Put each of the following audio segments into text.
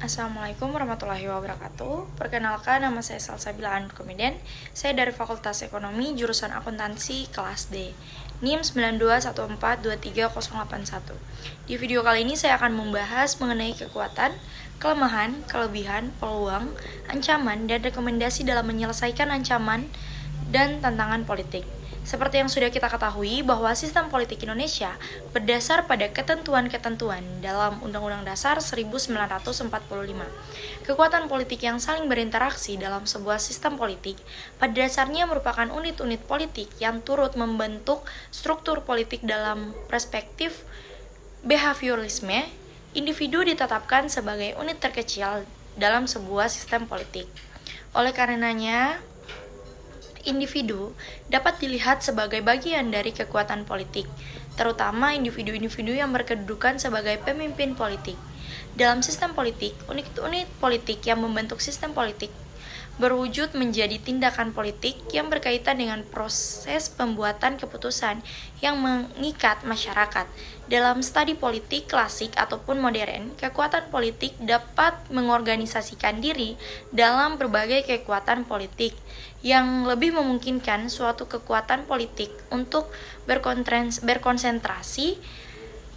Assalamualaikum warahmatullahi wabarakatuh. Perkenalkan, nama saya Salsabila Komedian. Saya dari Fakultas Ekonomi, jurusan Akuntansi, kelas D. NIM 9214230081. Di video kali ini saya akan membahas mengenai kekuatan, kelemahan, kelebihan, peluang, ancaman, dan rekomendasi dalam menyelesaikan ancaman dan tantangan politik. Seperti yang sudah kita ketahui bahwa sistem politik Indonesia berdasar pada ketentuan-ketentuan dalam Undang-Undang Dasar 1945. Kekuatan politik yang saling berinteraksi dalam sebuah sistem politik pada dasarnya merupakan unit-unit politik yang turut membentuk struktur politik dalam perspektif behaviorisme. Individu ditetapkan sebagai unit terkecil dalam sebuah sistem politik. Oleh karenanya, individu dapat dilihat sebagai bagian dari kekuatan politik, terutama individu-individu yang berkedudukan sebagai pemimpin politik. Dalam sistem politik, unit-unit politik yang membentuk sistem politik berwujud menjadi tindakan politik yang berkaitan dengan proses pembuatan keputusan yang mengikat masyarakat. Dalam studi politik klasik ataupun modern, kekuatan politik dapat mengorganisasikan diri dalam berbagai kekuatan politik yang lebih memungkinkan suatu kekuatan politik untuk berkonsentrasi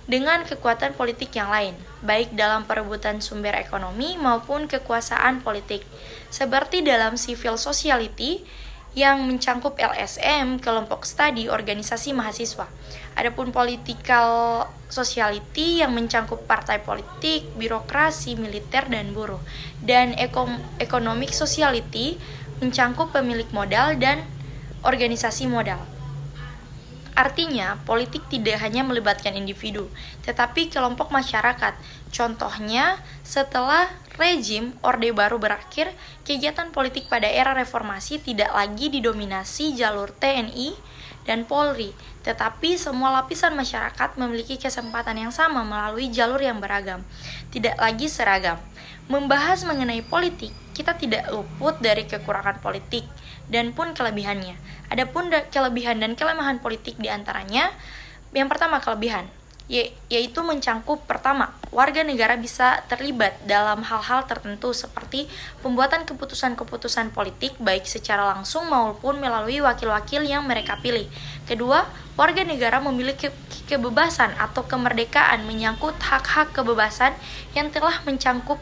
dengan kekuatan politik yang lain, baik dalam perebutan sumber ekonomi maupun kekuasaan politik, seperti dalam civil society yang mencakup LSM, kelompok studi, organisasi mahasiswa. Adapun political society yang mencakup partai politik, birokrasi, militer, dan buruh. Dan economic society mencakup pemilik modal dan organisasi modal. Artinya, politik tidak hanya melibatkan individu, tetapi kelompok masyarakat. Contohnya, setelah rezim Orde Baru berakhir, kegiatan politik pada era reformasi tidak lagi didominasi jalur TNI dan Polri, tetapi semua lapisan masyarakat memiliki kesempatan yang sama melalui jalur yang beragam, tidak lagi seragam. Membahas mengenai politik, kita tidak luput dari kekurangan politik dan pun kelebihannya. Adapun kelebihan dan kelemahan politik diantaranya, yang pertama kelebihan, yaitu mencakup pertama, warga negara bisa terlibat dalam hal-hal tertentu seperti pembuatan keputusan-keputusan politik baik secara langsung maupun melalui wakil-wakil yang mereka pilih. Kedua, warga negara memiliki kebebasan atau kemerdekaan menyangkut hak-hak kebebasan yang telah mencakup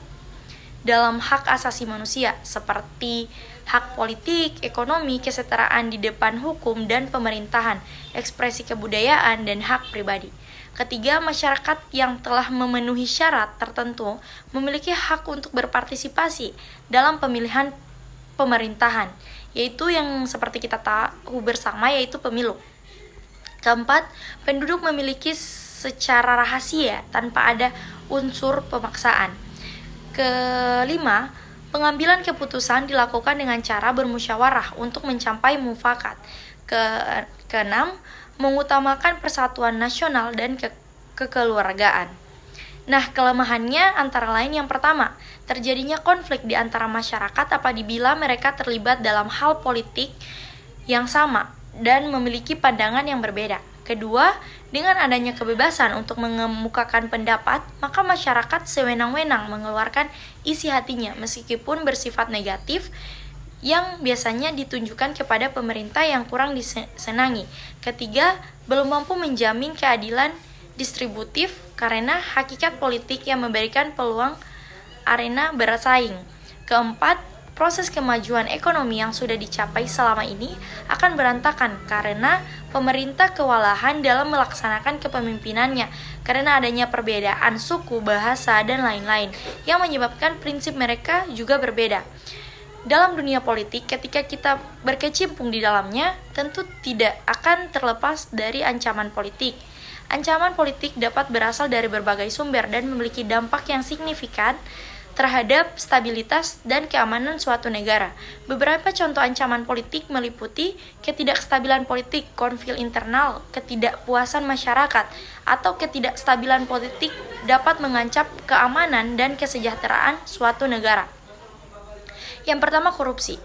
dalam hak asasi manusia seperti hak politik, ekonomi, kesetaraan di depan hukum dan pemerintahan, ekspresi kebudayaan, dan hak pribadi. Ketiga, masyarakat yang telah memenuhi syarat tertentu memiliki hak untuk berpartisipasi dalam pemilihan pemerintahan, yaitu yang seperti kita tahu bersama, yaitu pemilu. Keempat, penduduk memiliki secara rahasia tanpa ada unsur pemaksaan. Kelima, pengambilan keputusan dilakukan dengan cara bermusyawarah untuk mencapai mufakat. Keenam, mengutamakan persatuan nasional dan kekeluargaan. Nah, kelemahannya antara lain yang pertama, terjadinya konflik di antara masyarakat apabila mereka terlibat dalam hal politik yang sama dan memiliki pandangan yang berbeda. Kedua, dengan adanya kebebasan untuk mengemukakan pendapat, maka masyarakat sewenang-wenang mengeluarkan isi hatinya meskipun bersifat negatif yang biasanya ditunjukkan kepada pemerintah yang kurang disenangi. Ketiga, belum mampu menjamin keadilan distributif karena hakikat politik yang memberikan peluang arena bersaing. Keempat, proses kemajuan ekonomi yang sudah dicapai selama ini akan berantakan karena pemerintah kewalahan dalam melaksanakan kepemimpinannya karena adanya perbedaan suku, bahasa, dan lain-lain yang menyebabkan prinsip mereka juga berbeda. Dalam dunia politik, ketika kita berkecimpung di dalamnya, tentu tidak akan terlepas dari ancaman politik. Ancaman politik dapat berasal dari berbagai sumber dan memiliki dampak yang signifikan terhadap stabilitas dan keamanan suatu negara. Beberapa contoh ancaman politik meliputi ketidakstabilan politik, konflik internal, ketidakpuasan masyarakat, atau ketidakstabilan politik dapat mengancam keamanan dan kesejahteraan suatu negara. Yang pertama, korupsi.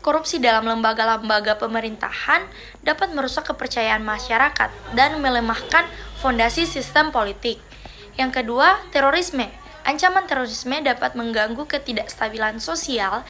Korupsi dalam lembaga-lembaga pemerintahan dapat merusak kepercayaan masyarakat dan melemahkan fondasi sistem politik. Yang kedua, terorisme. Ancaman terorisme dapat mengganggu ketidakstabilan sosial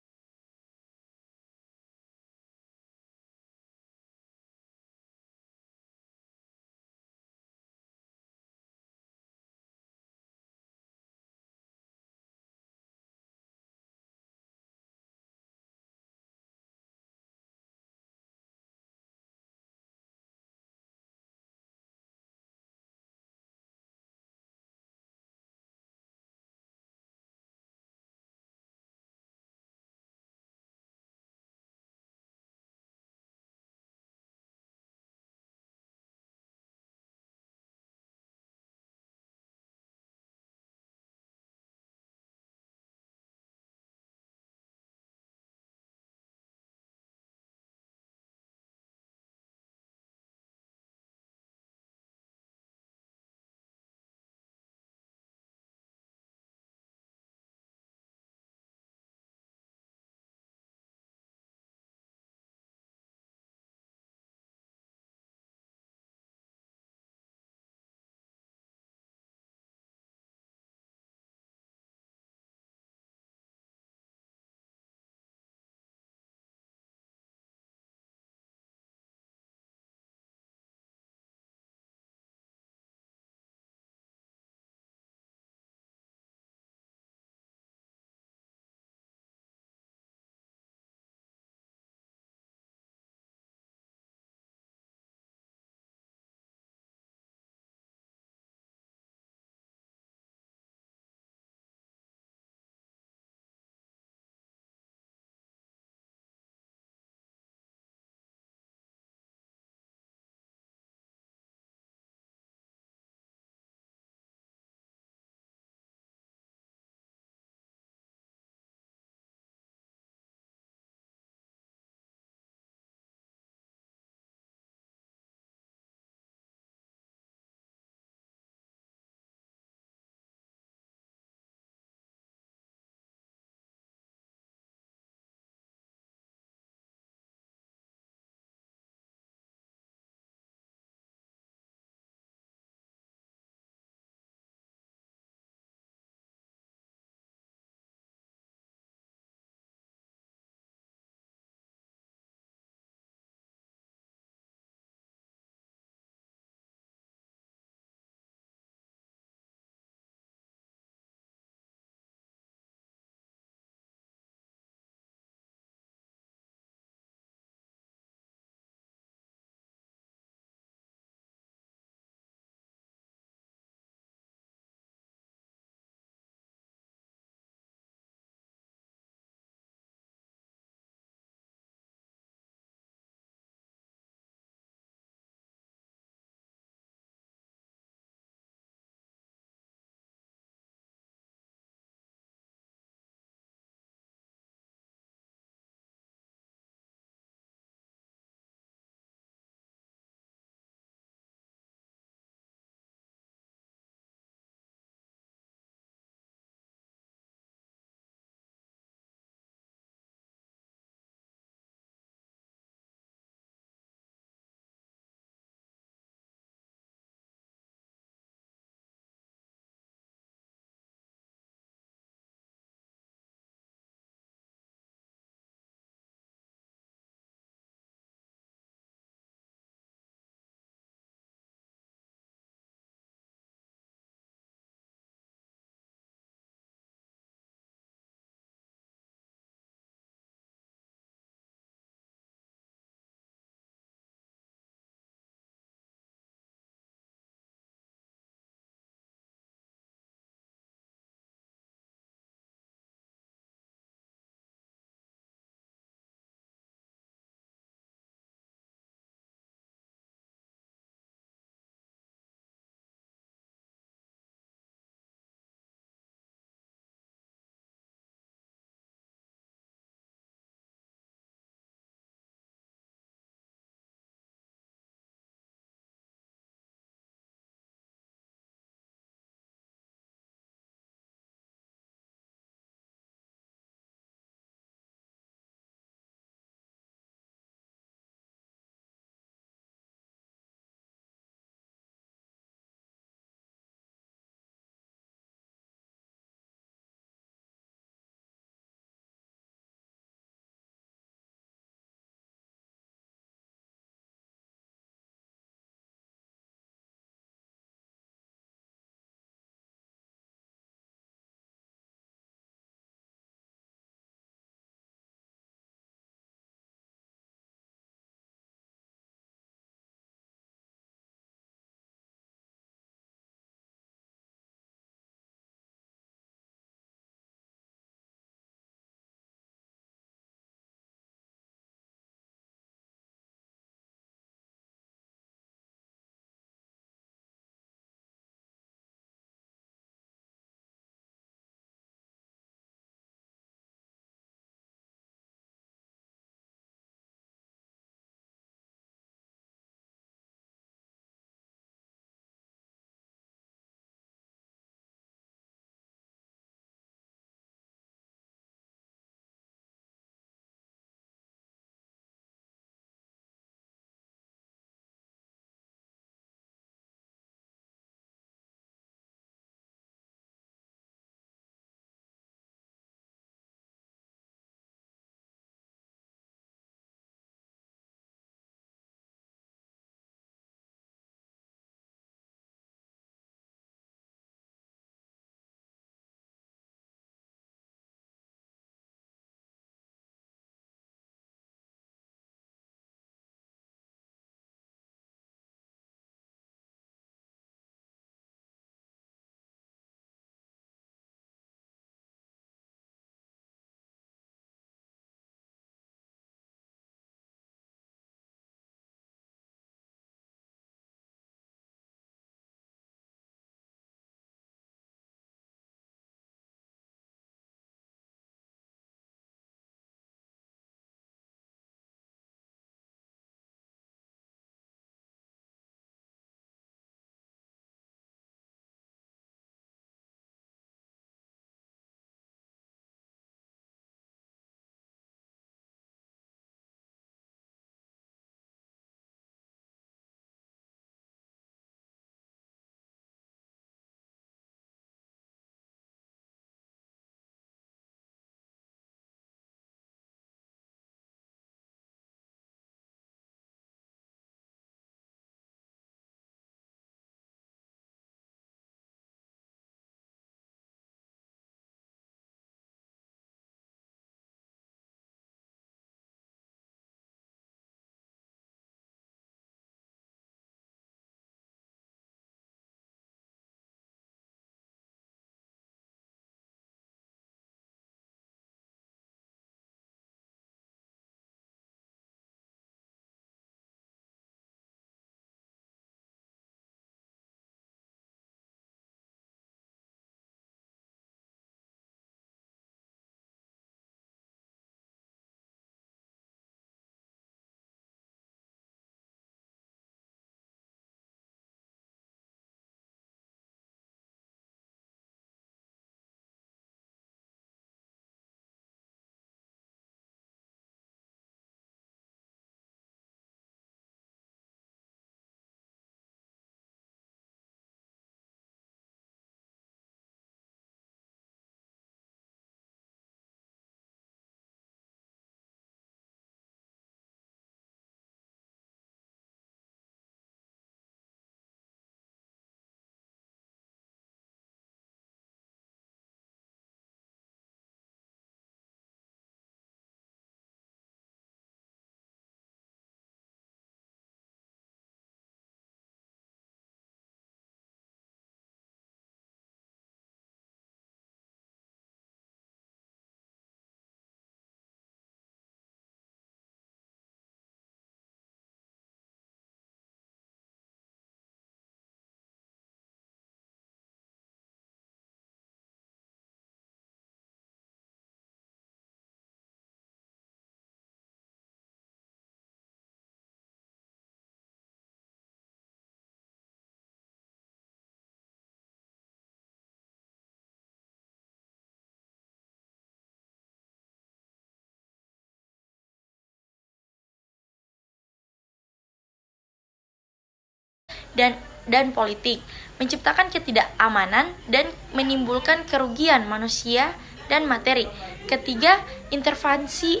dan politik, menciptakan ketidakamanan dan menimbulkan kerugian manusia dan materi. Ketiga, intervensi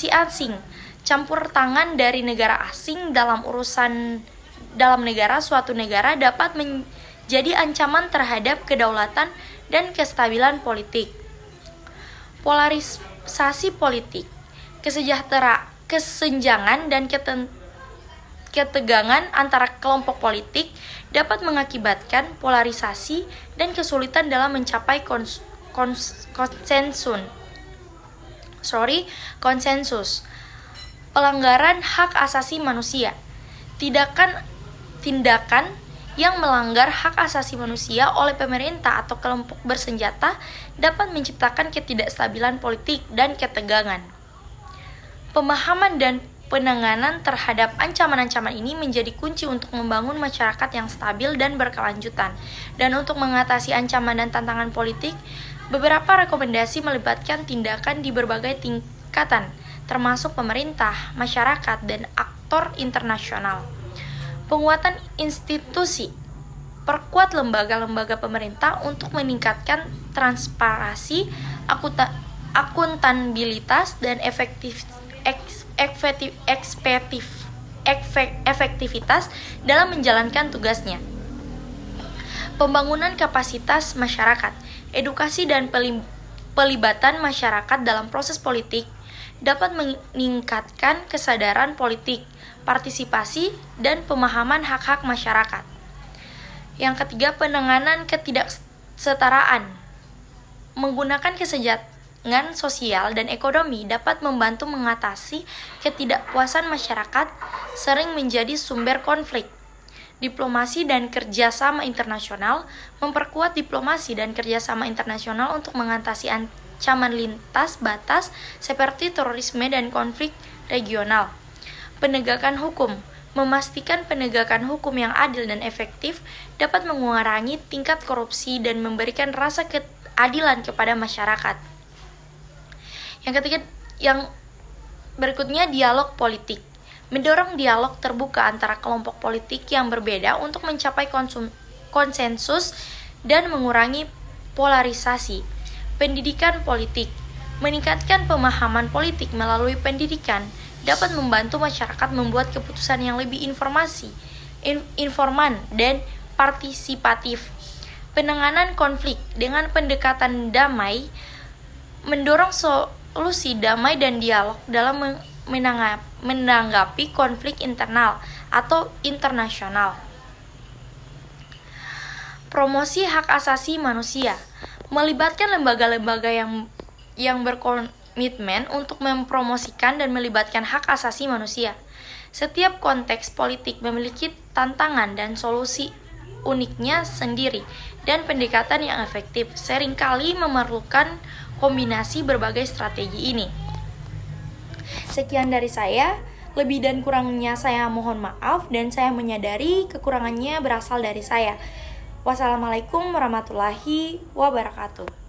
asing, campur tangan dari negara asing dalam urusan dalam negara suatu negara dapat menjadi ancaman terhadap kedaulatan dan kestabilan politik. Polarisasi politik, kesenjangan dan ketegangan antara kelompok politik dapat mengakibatkan polarisasi dan kesulitan dalam mencapai konsensus. Pelanggaran hak asasi manusia. Tindakan yang melanggar hak asasi manusia oleh pemerintah atau kelompok bersenjata dapat menciptakan ketidakstabilan politik dan ketegangan. Pemahaman dan penanganan terhadap ancaman-ancaman ini menjadi kunci untuk membangun masyarakat yang stabil dan berkelanjutan. Dan untuk mengatasi ancaman dan tantangan politik, beberapa rekomendasi melibatkan tindakan di berbagai tingkatan, termasuk pemerintah, masyarakat, dan aktor internasional. Penguatan institusi, perkuat lembaga-lembaga pemerintah untuk meningkatkan transparansi, akuntabilitas, dan efektivitas dalam menjalankan tugasnya. Pembangunan kapasitas masyarakat, edukasi dan pelibatan masyarakat dalam proses politik dapat meningkatkan kesadaran politik, partisipasi, dan pemahaman hak-hak masyarakat. Yang ketiga, penanganan ketidaksetaraan. Menggunakan kesenjangan sosial dan ekonomi dapat membantu mengatasi ketidakpuasan masyarakat sering menjadi sumber konflik. Diplomasi dan kerjasama internasional, memperkuat diplomasi dan kerjasama internasional untuk mengatasi ancaman lintas batas seperti terorisme dan konflik regional. Penegakan hukum, memastikan penegakan hukum yang adil dan efektif dapat mengurangi tingkat korupsi dan memberikan rasa keadilan kepada masyarakat. Yang berikutnya, dialog politik. Mendorong dialog terbuka antara kelompok politik yang berbeda untuk mencapai konsensus dan mengurangi polarisasi. Pendidikan politik, meningkatkan pemahaman politik melalui pendidikan dapat membantu masyarakat membuat keputusan yang lebih informan dan partisipatif. Penanganan konflik dengan pendekatan damai, mendorong solusi damai dan dialog dalam menanggapi konflik internal atau internasional. Promosi hak asasi manusia, melibatkan lembaga-lembaga yang berkomitmen untuk mempromosikan dan melibatkan hak asasi manusia. Setiap konteks politik memiliki tantangan dan solusi uniknya sendiri, dan pendekatan yang efektif seringkali memerlukan kombinasi berbagai strategi ini. Sekian dari saya, lebih dan kurangnya saya mohon maaf, dan saya menyadari kekurangannya berasal dari saya. Wassalamualaikum warahmatullahi wabarakatuh.